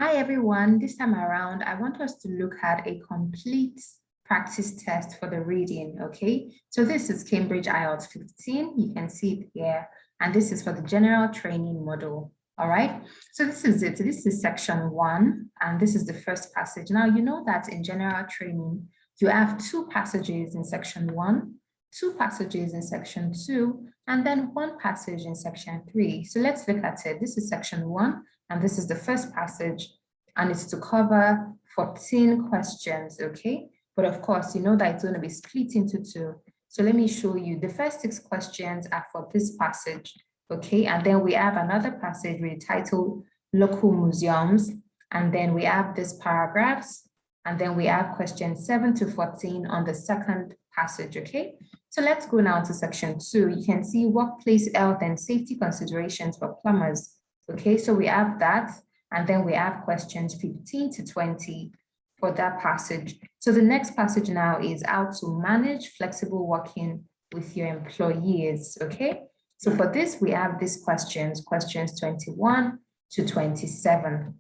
Hi everyone, this time around, I want us to look at a complete practice test for the reading, okay? So this is Cambridge IELTS 15, you can see it here, and this is for the general training model, all right? So this is it, this is section 1, and this is the first passage. Now, you know that in general training, you have 2 passages in section 1, 2 passages in section 2, and then 1 passage in section 3. So let's look at it. This is section 1, and this is the first passage, and it's to cover 14 questions, okay? But of course, you know that it's going to be split into 2. So let me show you. The first 6 questions are for this passage, okay? And then we have another passage with the title Local Museums, and then we have these paragraphs, and then we have questions 7 to 14 on the second passage, okay? So let's go now to section 2. You can see workplace health and safety considerations for plumbers. Okay, so we have that, and then we have questions 15 to 20 for that passage. So the next passage now is how to manage flexible working with your employees, okay? So for this, we have these questions 21 to 27.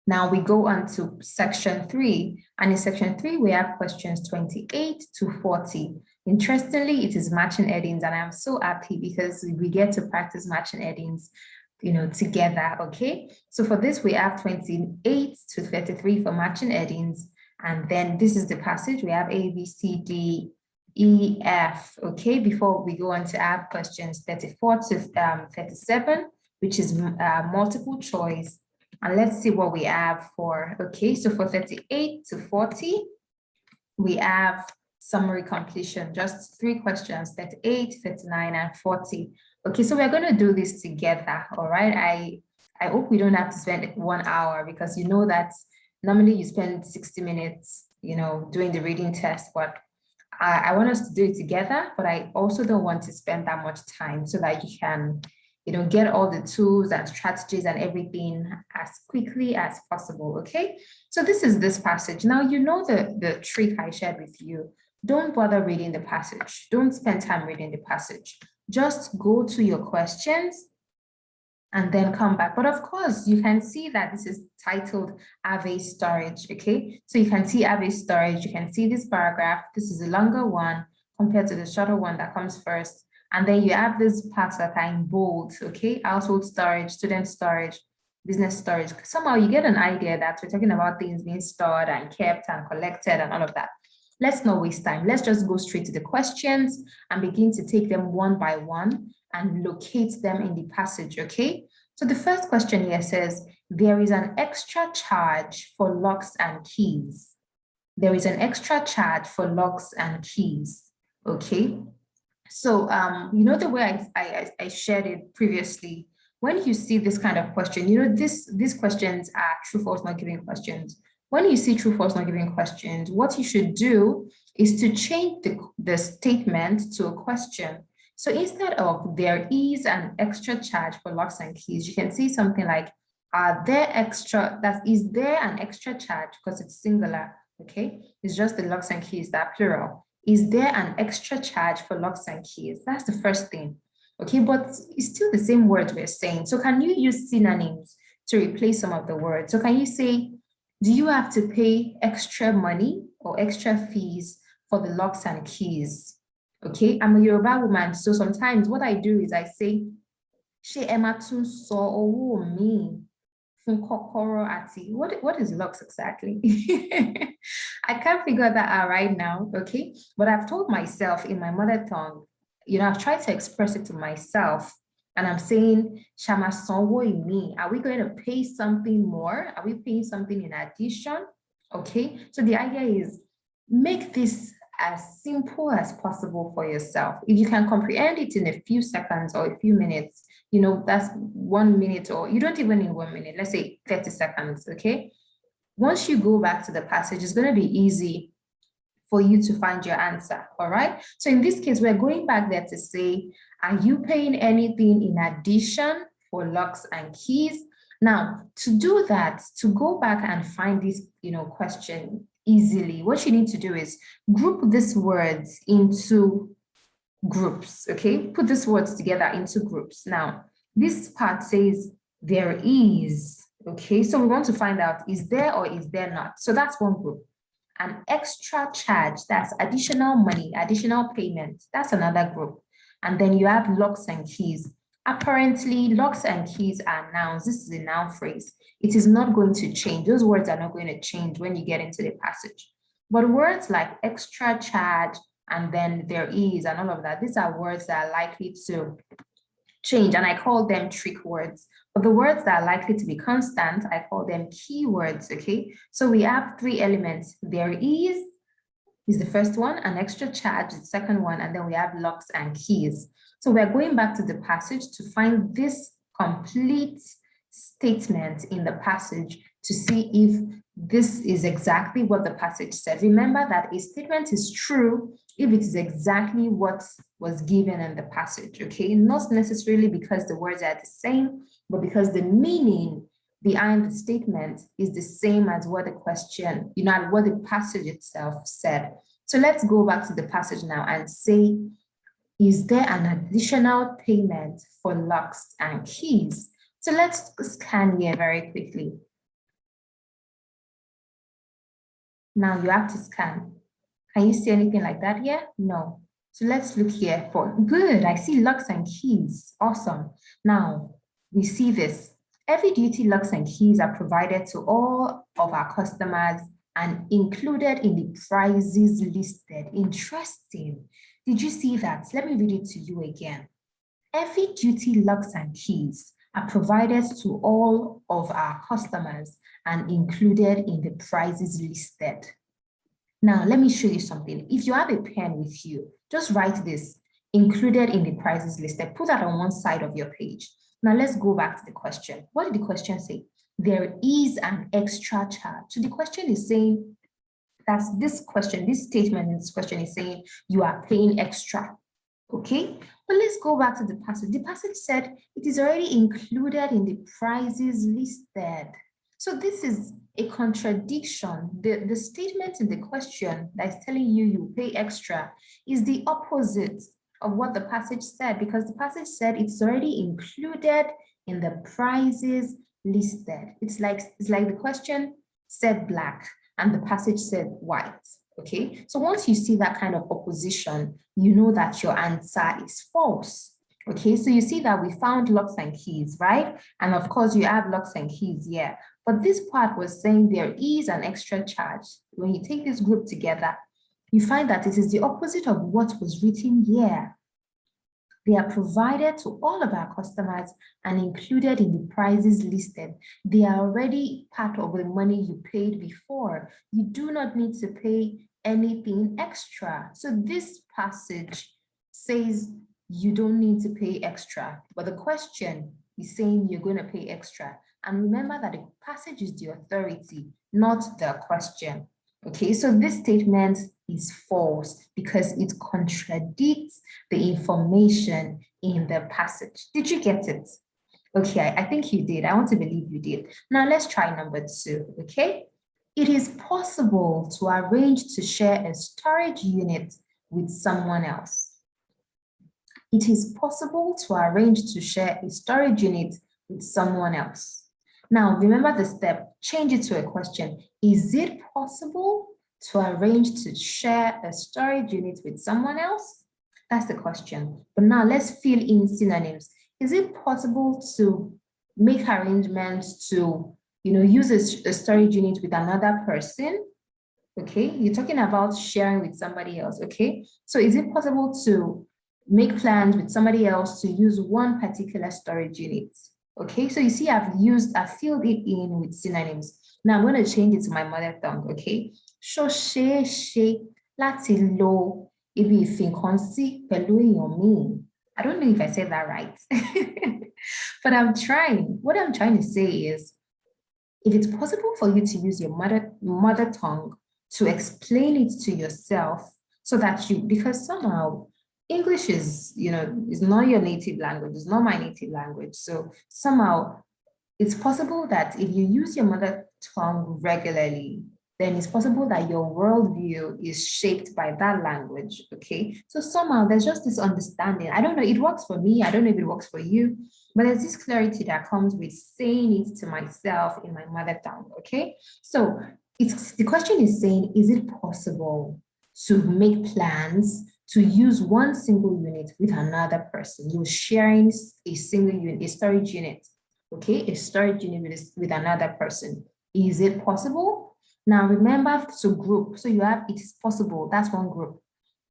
Now we go on to section 3, and in section 3, we have questions 28 to 40. Interestingly, it is matching headings, and I'm so happy because we get to practice matching headings, you know, together, okay? So for this, we have 28 to 33 for matching headings, and then this is the passage. We have A, B, C, D, E, F, okay? Before we go on to have questions 34 to 37, which is multiple choice. And let's see what we have for, okay, so for 38 to 40, we have summary completion, just 3 questions, 38, 39, and 40. Okay, so we're going to do this together, all right? I hope we don't have to spend 1 hour, because you know that normally you spend 60 minutes, you know, doing the reading test, but I want us to do it together, but I also don't want to spend that much time, so that you can, you know, get all the tools and strategies and everything as quickly as possible, okay? So this is this passage. Now, you know the trick I shared with you. Don't bother reading the passage. Don't spend time reading the passage. Just go to your questions and then come back. But of course, you can see that this is titled Have Storage, okay? So you can see Have Storage, you can see this paragraph. This is a longer one compared to the shorter one that comes first. And then you have these parts that are in bold, okay? Household storage, student storage, business storage. Somehow you get an idea that we're talking about things being stored and kept and collected and all of that. Let's not waste time. Let's just go straight to the questions and begin to take them one by one and locate them in the passage, okay? So the first question here says, there is an extra charge for locks and keys. There is an extra charge for locks and keys, okay? So, you know, the way I shared it previously, when you see this kind of question, you know, these questions are true, false, not given questions. When you see true, false, not given questions, what you should do is to change the statement to a question. So instead of there is an extra charge for locks and keys, you can see something like, is there an extra charge, because it's singular, okay? It's just the locks and keys that are plural. Is there an extra charge for locks and keys? That's the first thing, okay? But it's still the same words we're saying. So can you use synonyms to replace some of the words? So can you say, do you have to pay extra money or extra fees for the locks and keys? Okay, I'm a Yoruba woman, so sometimes what I do is I say, She Emma tun so owo mi fun kokoro ati. What is locks exactly? I can't figure that out right now, okay? But I've told myself in my mother tongue, you know, I've tried to express it to myself, and I'm saying, Shama sonwo imi. Are we going to pay something more? Are we paying something in addition? Okay, so the idea is make this as simple as possible for yourself. If you can comprehend it in a few seconds or a few minutes, you know, that's 1 minute, or you don't even need 1 minute, let's say 30 seconds, okay? Once you go back to the passage, it's going to be easy for you to find your answer, all right? So in this case, we're going back there to say, are you paying anything in addition for locks and keys? Now, to do that, to go back and find this, you know, question easily, what you need to do is group these words into groups, okay? Put these words together into groups. Now, this part says there is, Okay, so we want to find out, is there or is there not? So that's one group. An extra charge, that's additional money, additional payment. That's another group. And then you have locks and keys. Apparently, locks and keys are nouns. This is a noun phrase. It is not going to change. Those words are not going to change when you get into the passage. But words like extra charge and then there is and all of that, these are words that are likely to change, and I call them trick words. But the words that are likely to be constant, I call them keywords, okay? So we have three elements. There is the first one, an extra charge is the second one, and then we have locks and keys. So we're going back to the passage to find this complete statement in the passage to see if this is exactly what the passage said. Remember that a statement is true if it is exactly what was given in the passage, okay? Not necessarily because the words are the same, but because the meaning behind the statement is the same as what the question, what the passage itself said. So let's go back to the passage now and say, is there an additional payment for locks and keys? So let's scan here very quickly. Now you have to scan. Can you see anything like that here? No. So let's look here for, good, I see locks and keys. Awesome. Now we see this. Heavy duty locks and keys are provided to all of our customers and included in the prices listed. Interesting. Did you see that? Let me read it to you again. Heavy duty locks and keys are provided to all of our customers and included in the prices listed. Now, let me show you something. If you have a pen with you, just write this, included in the prices listed. Put that on one side of your page. Now, let's go back to the question. What did the question say? There is an extra charge. So the question is saying, that's this question, this statement in this question is saying you are paying extra. Okay, but let's go back to the passage. The passage said it is already included in the prices listed. So this is a contradiction. The statement in the question that is telling you you pay extra is the opposite of what the passage said, because the passage said it's already included in the prices listed. It's like the question said black and the passage said white. Okay, so once you see that kind of opposition, you know that your answer is false. Okay, so you see that we found locks and keys, right? And of course, you have locks and keys here. But this part was saying there is an extra charge. When you take this group together, you find that it is the opposite of what was written here. They are provided to all of our customers and included in the prices listed. They are already part of the money you paid before. You do not need to pay anything extra. So this passage says you don't need to pay extra, but the question is saying you're going to pay extra. And remember that the passage is the authority, not the question. Okay, so this statement is false because it contradicts the information in the passage. Did you get it? Okay, I think you did. I want to believe you did. Now let's try number 2, okay? It is possible to arrange to share a storage unit with someone else. It is possible to arrange to share a storage unit with someone else. Now, remember the step, change it to a question. Is it possible to arrange to share a storage unit with someone else? That's the question. But now let's fill in synonyms. Is it possible to make arrangements to, use a storage unit with another person? Okay, you're talking about sharing with somebody else, okay? So is it possible to make plans with somebody else to use one particular storage unit? Okay, so you see I've filled it in with synonyms. Now I'm going to change it to my mother tongue, okay? Ṣe láti lo ibi ìfìkànsí pẹ̀lú èèyàn míì. I don't know if I said that right, but I'm trying. What I'm trying to say is, if it's possible for you to use your mother tongue to explain it to yourself so that because somehow English is not your native language, it's not my native language. So somehow it's possible that if you use your mother tongue regularly, then it's possible that your worldview is shaped by that language, okay? So somehow there's just this understanding. I don't know, it works for me. I don't know if it works for you, But there's this clarity that comes with saying it to myself in my mother tongue, okay? So the question is saying, is it possible to make plans to use one single unit with another person? You're sharing a single unit, a storage unit, okay? A storage unit with another person. Is it possible? Now remember to group. So you have, it is possible, that's one group.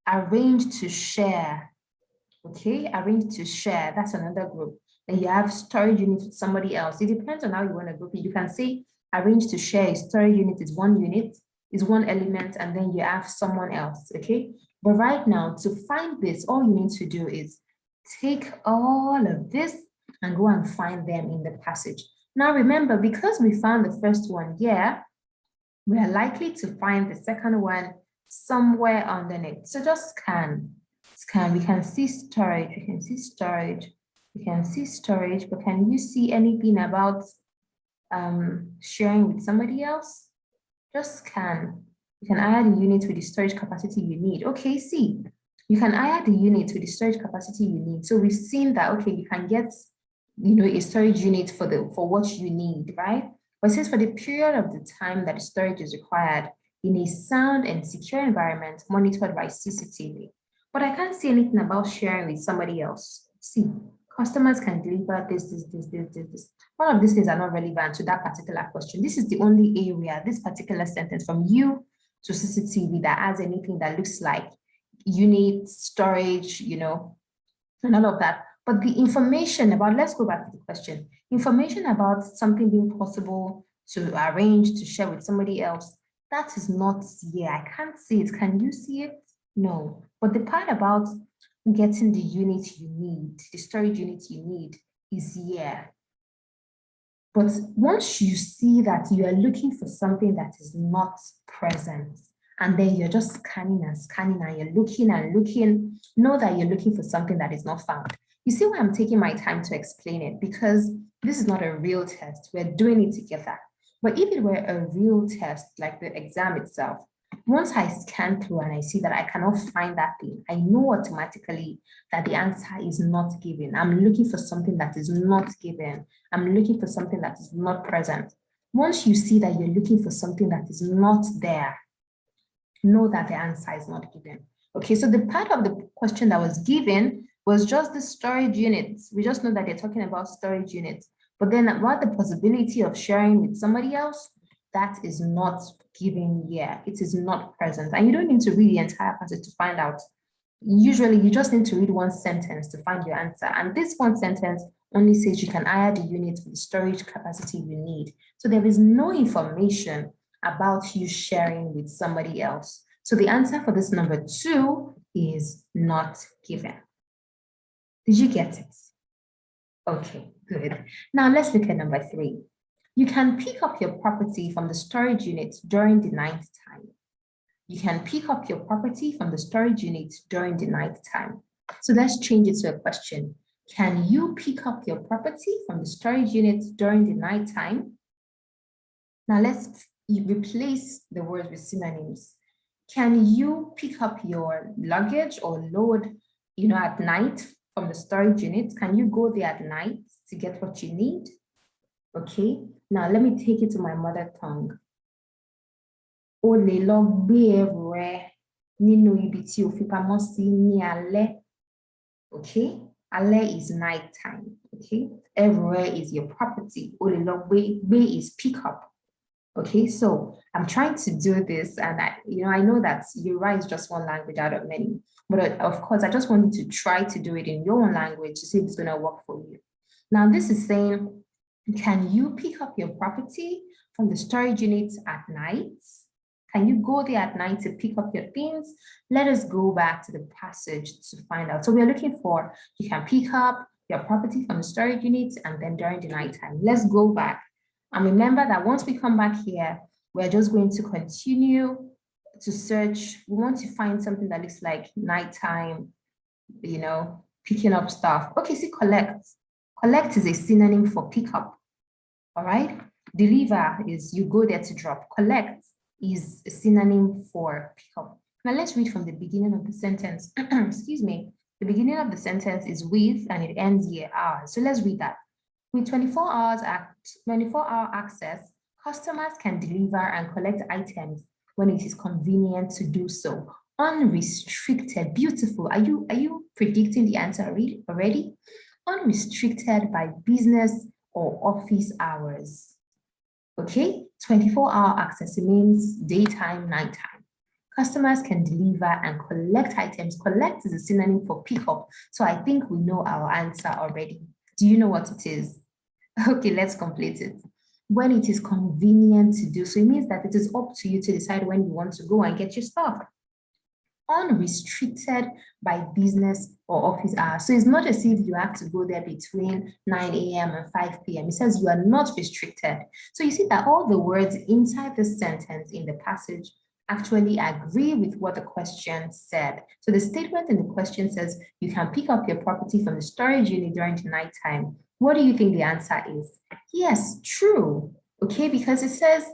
Arrange to share, okay? Arrange to share, that's another group. Then you have storage unit with somebody else. It depends on how you want to group it. You can say arrange to share a storage unit is one unit, is one element, and then you have someone else, okay? But right now, to find this, all you need to do is take all of this and go and find them in the passage. Now remember, because we found the first one here, we are likely to find the second one somewhere underneath. So just scan. We can see storage, we can see storage, we can see storage, but can you see anything about sharing with somebody else? Just scan. You can add a unit with the storage capacity you need. Okay, see, you can add the unit with the storage capacity you need. So we've seen that, okay, you can get, a storage unit for what you need, right? But since for the period of the time that the storage is required in a sound and secure environment monitored by CCTV. But I can't see anything about sharing with somebody else. See, customers can deliver this. All of these things are not relevant to that particular question. This is the only area, this particular sentence from you to CCTV that has anything that looks like unit, storage, and all of that. But the information about, let's go back to the question, information about something being possible to arrange, to share with somebody else, that is not here. I can't see it. Can you see it? No. But the part about getting the unit you need, the storage unit you need is here. But once you see that you are looking for something that is not present, and then you're just scanning and you're looking and looking, know that you're looking for something that is not found. You see why I'm taking my time to explain it? Because this is not a real test. We're doing it together. But if it were a real test, like the exam itself, once I scan through and I see that I cannot find that thing, I know automatically that the answer is not given. I'm looking for something that is not given. I'm looking for something that is not present. Once you see that you're looking for something that is not there, know that the answer is not given. Okay, so the part of the question that was given was just the storage units. We just know that they're talking about storage units. But then about the possibility of sharing with somebody else, that is not given here. It is not present. And you don't need to read the entire passage to find out. Usually, you just need to read one sentence to find your answer. And this one sentence only says you can hire the unit with the storage capacity you need. So there is no information about you sharing with somebody else. So the answer for this number 2 is not given. Did you get it? Okay, good. Now let's look at number 3. You can pick up your property from the storage unit during the night time. You can pick up your property from the storage unit during the night time. So let's change it to a question. Can you pick up your property from the storage unit during the night time? Now let's replace the words with synonyms. Can you pick up your luggage or load, at night from the storage unit? Can you go there at night to get what you need? Okay, now let me take it to my mother tongue. O lè lọ gbé ẹrù rẹ nínú ibi tí o fi pamọ́ sí ní alẹ́. Okay, alẹ́ is night time. Okay, ẹrù rẹ is your property. O lè lọ gbé is pick up. Okay, so I'm trying to do this, and I know that Yoruba is just one language out of many, but of course, I just want you to try to do it in your own language to see if it's going to work for you. Now, this is saying, can you pick up your property from the storage unit at night? Can you go there at night to pick up your things? Let us go back to the passage to find out. So we're looking for, you can pick up your property from the storage unit and then during the nighttime. Let's go back. And remember that once we come back here, we're just going to continue to search. We want to find something that looks like nighttime, picking up stuff. Okay, see, collect. Collect is a synonym for pick up. All right. Deliver is you go there to drop. Collect is a synonym for pick up. Now let's read from the beginning of the sentence. Excuse me. The beginning of the sentence is with and it ends here, hours. So let's read that. With 24-hour access, customers can deliver and collect items when it is convenient to do so. Unrestricted, beautiful. Are you predicting the answer already? Unrestricted by business or office hours. Okay, 24-hour access, it means daytime, nighttime. Customers can deliver and collect items. Collect is a synonym for pick up. So I think we know our answer already. Do you know what it is? Okay, let's complete it. When it is convenient to do so, it means that it is up to you to decide when you want to go and get your stuff. Unrestricted by business or office hours. So it's not as if you have to go there between 9 a.m. and 5 p.m. It says you are not restricted. So you see that all the words inside the sentence in the passage actually agree with what the question said. So the statement in the question says you can pick up your property from the storage unit during the nighttime. What do you think the answer is? Yes, true. Okay, because it says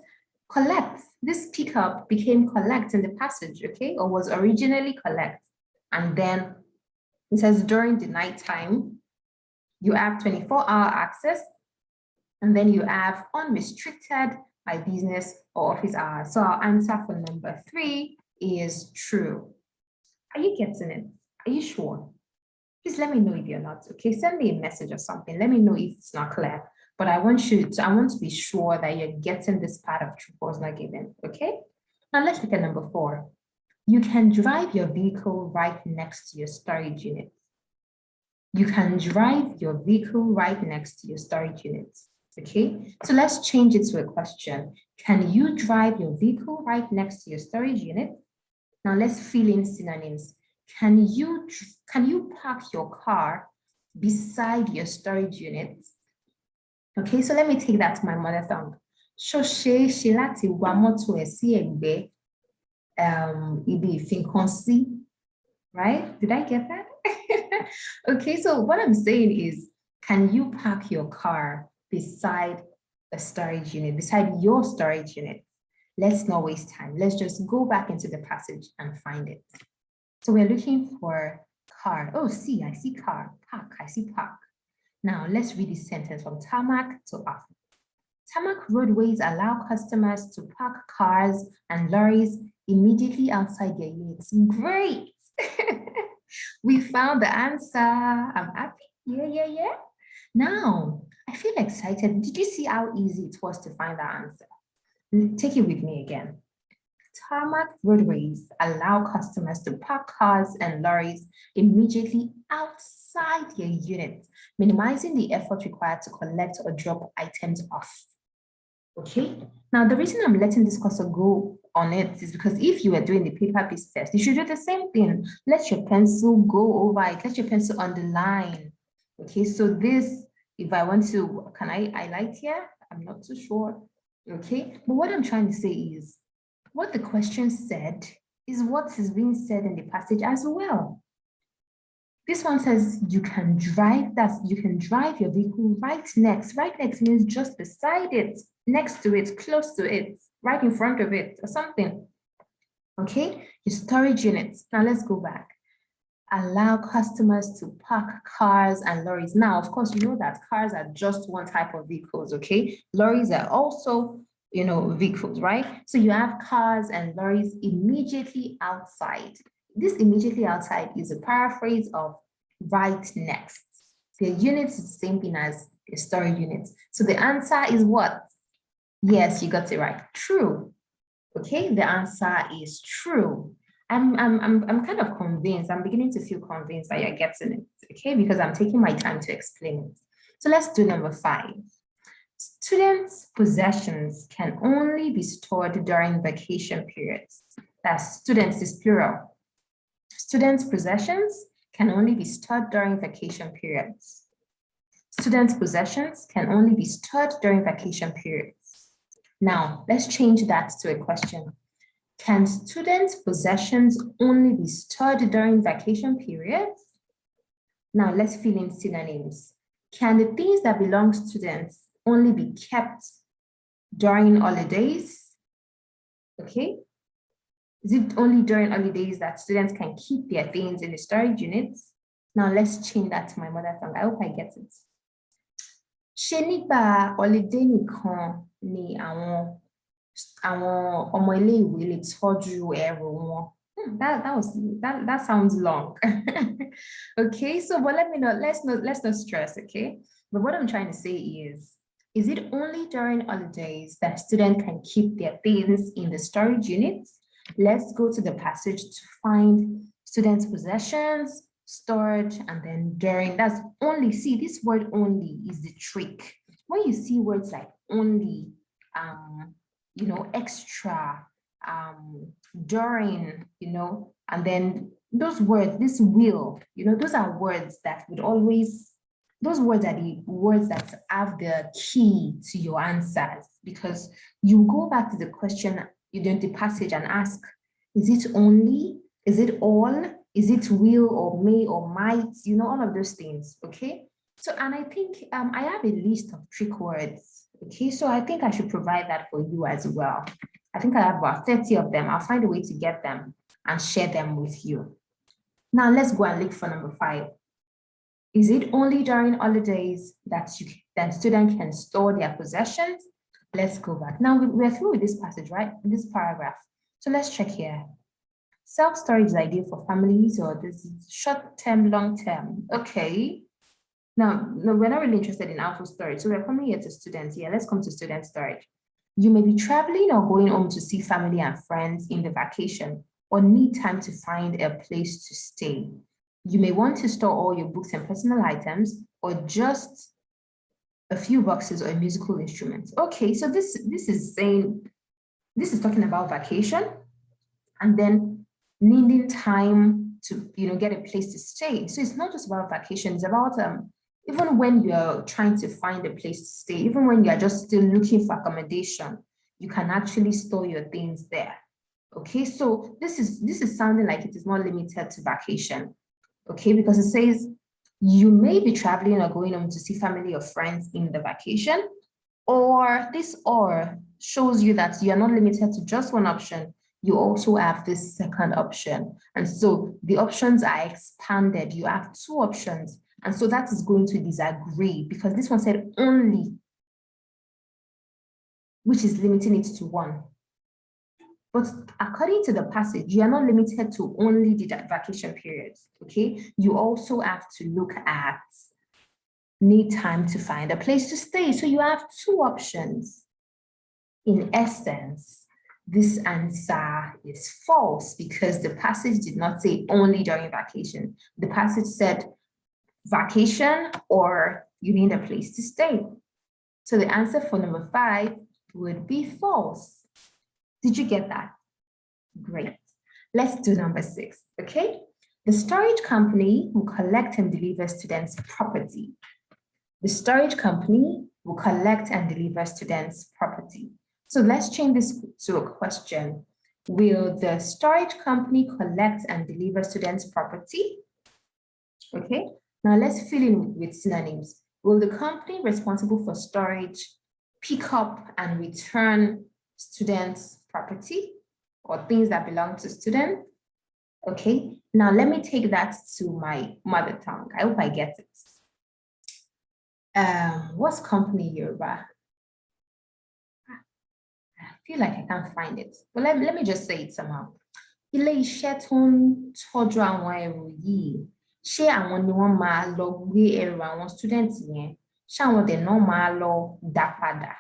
collect. This pickup became collect in the passage, okay, or was originally collect. And then it says during the nighttime, you have 24-hour access, and then you have unrestricted by business or office hours. So our answer for number 3 is true. Are you getting it? Are you sure? Please let me know if you're not, okay? Send me a message or something. Let me know if it's not clear. But I want to be sure that you're getting this part of true false not given, okay? Now let's look at number 4. You can drive your vehicle right next to your storage unit. You can drive your vehicle right next to your storage unit, okay? So let's change it to a question. Can you drive your vehicle right next to your storage unit? Now let's fill in synonyms. Can you park your car beside your storage unit? Okay, so let me take that to my mother tongue. Ṣóṣeé ṣe láti wa mọ́tò ẹ̀ sí ẹ̀gbẹ́ ibi ìfiǹkan-sí, right? Did I get that? Okay, so what I'm saying is, can you park your car beside a storage unit, beside your storage unit? Let's not waste time. Let's just go back into the passage and find it. So we're looking for car. Oh, see, I see car. Park, I see park. Now, let's read this sentence from tarmac to off. Tarmac roadways allow customers to park cars and lorries immediately outside their units. Great! We found the answer. I'm happy. Yeah. Now, I feel excited. Did you see how easy it was to find the answer? Take it with me again. Tarmac roadways allow customers to park cars and lorries immediately outside their units, minimizing the effort required to collect or drop items off. Okay, now the reason I'm letting this cursor go on it is because if you were doing the paper-based test, you should do the same thing. Let your pencil go over it, let your pencil underline. Okay, so this, if I want to, can I highlight here? I'm not too sure. Okay, but what I'm trying to say is, what the question said is what is being said in the passage as well. This one says you can drive your vehicle right next. Right next means just beside it, next to it, close to it, right in front of it, or something. Okay, your storage units. Now let's go back. Allow customers to park cars and lorries. Now, of course, you know that cars are just one type of vehicles, okay? Lorries are also, vehicles, right? So you have cars and lorries immediately outside. This immediately outside is a paraphrase of right next. The units is the same thing as the storage units. So the answer is what? Yes, you got it right. True. Okay, the answer is true. I'm kind of convinced. I'm beginning to feel convinced that you're getting it. Okay, because I'm taking my time to explain it. So let's do number 5. Students' possessions can only be stored during vacation periods. That's students is plural. Students' possessions can only be stored during vacation periods. Students' possessions can only be stored during vacation periods. Now, let's change that to a question. Can students' possessions only be stored during vacation periods? Now, let's fill in synonyms. Can the things that belong to students only be kept during holidays? Okay. Is it only during holidays that students can keep their things in the storage units? Now let's change that to my mother tongue. I hope I get it. Ṣé nígbà holiday nìkan ni àwọn ọmọ ilé-ìwé lè tọ́jú ẹrù wọn? That sounds long. Okay, so but let's not stress, okay? But what I'm trying to say is it only during holidays that students can keep their things in the storage units? Let's go to the passage to find students' possessions, storage, and then during. That's only. See, this word only is the trick. When you see words like only, extra, during, and then those words, this will, those are words that would always, those words are the words that have the key to your answers, because you go back to the question, the passage, and ask, is it only? Is it all? Is it will or may or might? All of those things, okay? So, and I think I have a list of trick words, okay? So I think I should provide that for you as well. I think I have about 30 of them. I'll find a way to get them and share them with you. Now let's go and look for number 5. Is it only during holidays that students can store their possessions? Let's go back. Now we're through with this passage, right? This paragraph. So let's check here. Self-storage is ideal for families, or this is short-term, long-term. Okay. Now, no, we're not really interested in auto storage. So we're coming here to students. Yeah, let's come to student storage. You may be traveling or going home to see family and friends in the vacation, or need time to find a place to stay. You may want to store all your books and personal items, or just a few boxes or musical instruments. Okay, so this is talking about vacation, and then needing time to get a place to stay. So it's not just about vacation, it's about even when you're trying to find a place to stay, even when you're just still looking for accommodation, you can actually store your things there. Okay, so this is sounding like it is not limited to vacation. Okay, because it says you may be traveling or going home to see family or friends in the vacation, or this or shows you that you're not limited to just one option. You also have this second option. And so the options are expanded. You have 2 options. And so that is going to disagree, because this one said only, which is limiting it to 1. But according to the passage, you are not limited to only the vacation periods, okay? You also have to look at need time to find a place to stay. So you have 2 options. In essence, this answer is false, because the passage did not say only during vacation. The passage said vacation or you need a place to stay. So the answer for number 5 would be false. Did you get that? Great. Let's do number 6, okay? The storage company will collect and deliver students' property. The storage company will collect and deliver students' property. So let's change this to a question. Will the storage company collect and deliver students' property? Okay, now let's fill in with synonyms. Will the company responsible for storage pick up and return students' property or things that belong to students? Okay, now let me take that to my mother tongue. I hope I get it. What's company Yoruba? I feel like I can't find it. But let me just say it somehow. Ilé-iṣẹ́ tó ń tọ́jú àwọn ẹrù yìí, ṣé àwọn ni wọ́n máa lọ gbé ẹrù àwọn students yẹn? Ṣé àwọn dẹ̀ náà máa lọ dá padà?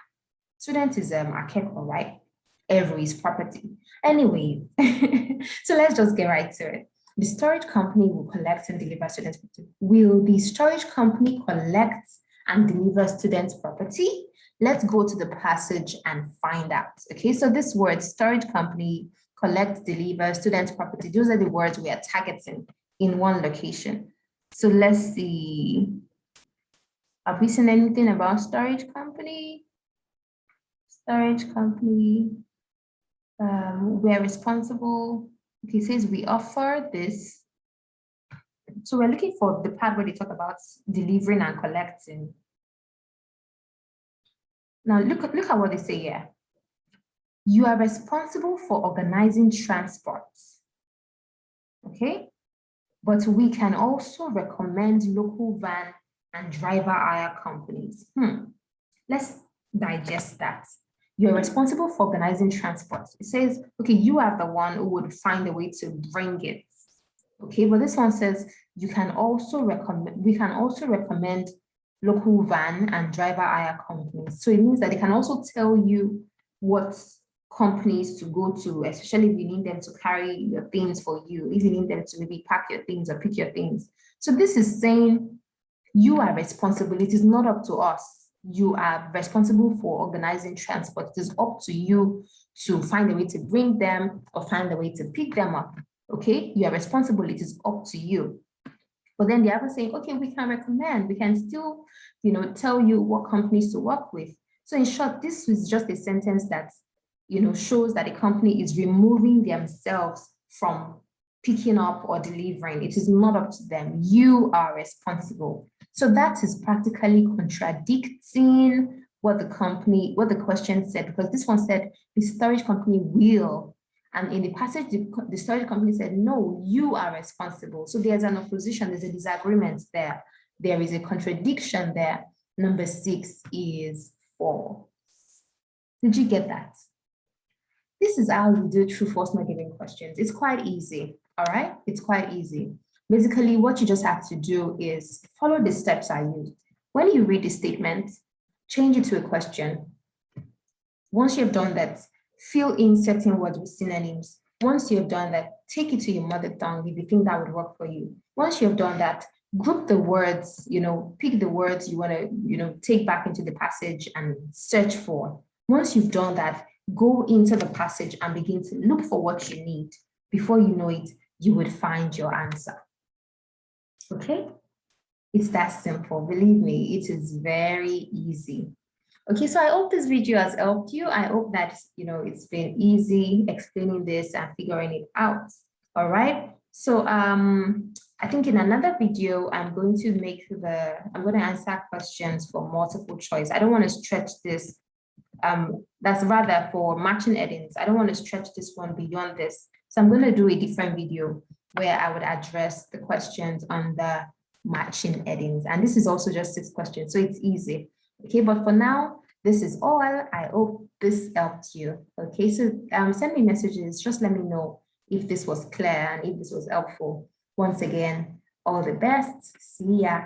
Student is akẹ́kọ̀ọ́, right? Every is property. Anyway, so let's just get right to it. The storage company will collect and deliver students' property. Will the storage company collect and deliver students' property? Let's go to the passage and find out. Okay, so this word, storage company, collect, deliver, students' property, those are the words we are targeting in one location. So let's see. Have we seen anything about storage company? Storage company. We're responsible. Okay, it says we offer this. So we're looking for the part where they talk about delivering and collecting. Now look at what they say here. You are responsible for organizing transport. Okay. but we can also recommend local van and driver hire companies. Let's digest that. You're responsible for organizing transport. It says, okay, you are the one who would find a way to bring it. Okay, but this one says we can also recommend local van and driver hire companies. So it means that they can also tell you what companies to go to, especially if you need them to carry your things for you, if you need them to maybe pack your things or pick your things. So this is saying you are responsible. It is not up to us. You are responsible for organizing transport. It is up to you to find a way to bring them or find a way to pick them up. Okay, you are responsible. It is up to you. But then the other saying, okay, we can recommend, we can still, tell you what companies to work with. So in short, this is just a sentence that, shows that a company is removing themselves from picking up or delivering. It is not up to them. You are responsible. So that is practically contradicting what the question said, because this one said the storage company will. And in the passage, the storage company said, no, you are responsible. So there's an opposition, there's a disagreement there. There is a contradiction there. Number 6 is false. Did you get that? This is how you do true, false, not given questions. It's quite easy, all right? It's quite easy. Basically, what you just have to do is follow the steps I used. When you read the statement, change it to a question. Once you've done that, fill in certain words with synonyms. Once you've done that, take it to your mother tongue if you think that would work for you. Once you've done that, group the words, pick the words you want to, take back into the passage and search for. Once you've done that, go into the passage and begin to look for what you need. Before you know it, you would find your answer. Okay? It's that simple. Believe me, it is very easy. Okay, so I hope this video has helped you. I hope that, it's been easy explaining this and figuring it out. All right. So I think in another video, I'm going to answer questions for multiple choice. I don't want to stretch this. That's rather for matching headings. I don't want to stretch this one beyond this. So I'm going to do a different video where I would address the questions on the matching headings. And this is also just 6 questions, so it's easy. Okay, but for now, this is all. I hope this helped you. Okay, so send me messages. Just let me know if this was clear and if this was helpful. Once again, all the best. See ya.